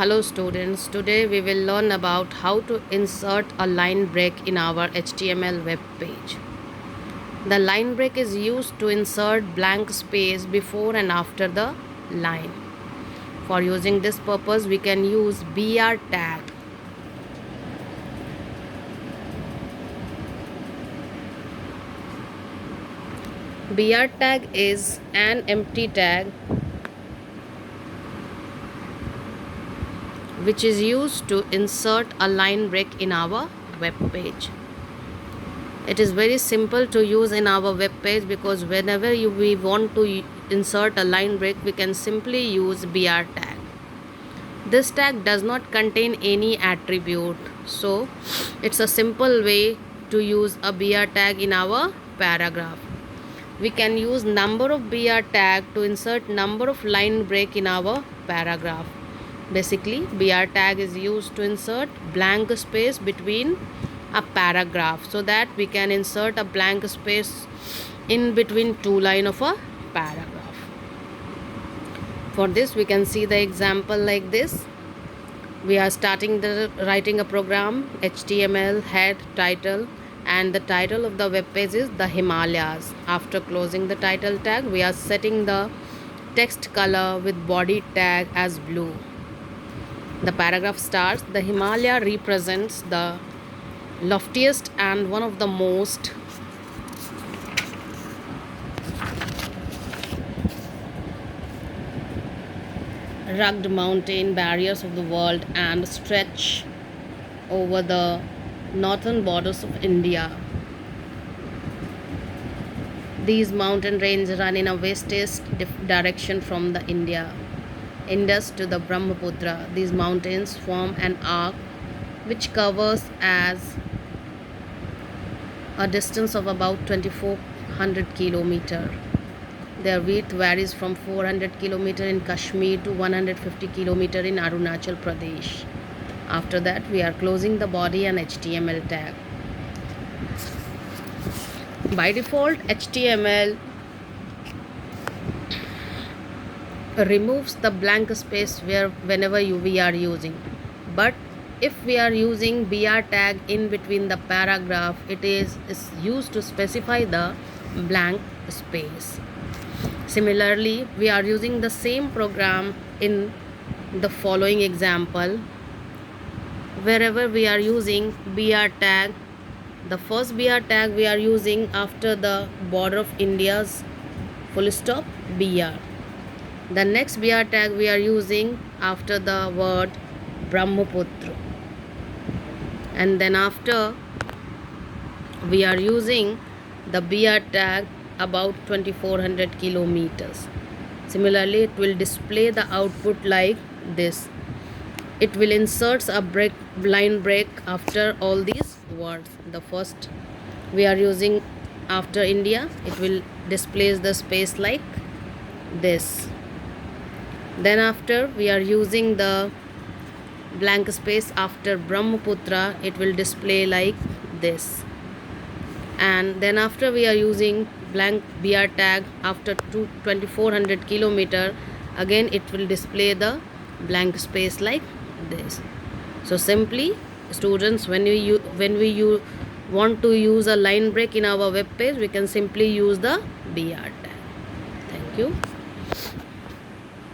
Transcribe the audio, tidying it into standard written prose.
Hello students, today we will learn about how to insert a line break in our HTML web page. The line break is used to insert blank space before and after the line. For using this purpose, we can use BR tag. BR tag is an empty tag which is used to insert a line break in our web page. It is very simple to use in our web page because whenever we want to insert a line break, we can simply use BR tag. This tag does not contain any attribute, so it's a simple way to use a BR tag in our paragraph. We can use number of BR tag to insert number of line break in our paragraph. Basically, BR tag is used to insert blank space between a paragraph so that we can insert a blank space in between two lines of a paragraph. For this, we can see the example like this. We are writing a program, HTML, head, title, and the title of the web page is the Himalayas. After closing the title tag, we are setting the text color with body tag as blue. The paragraph starts, the Himalaya represents the loftiest and one of the most rugged mountain barriers of the world and stretch over the northern borders of India. These mountain ranges run in a west-east direction from the Indus to the Brahmaputra. These mountains form an arc which covers as a distance of about 2400 kilometers. Their width varies from 400 kilometers in Kashmir to 150 kilometers in Arunachal Pradesh. After that, we are closing the body and HTML tag. By default, HTML removes the blank space whenever we are using, but if we are using BR tag in between the paragraph, it is used to specify the blank space. Similarly, we are using the same program in the following example. Wherever we are using BR tag, the first BR tag we are using after the border of India's full stop BR. The next BR tag we are using after the word Brahmaputra. And then after we are using the BR tag about 2400 kilometers. Similarly, it will display the output like this. It will insert a line break after all these words. The first we are using after India, it will display the space like this. Then after we are using the blank space after Brahmaputra, it will display like this. And then after we are using blank BR tag after 2400 kilometer, again it will display the blank space like this. So simply, students, when we want to use a line break in our web page, we can simply use the BR tag. Thank you.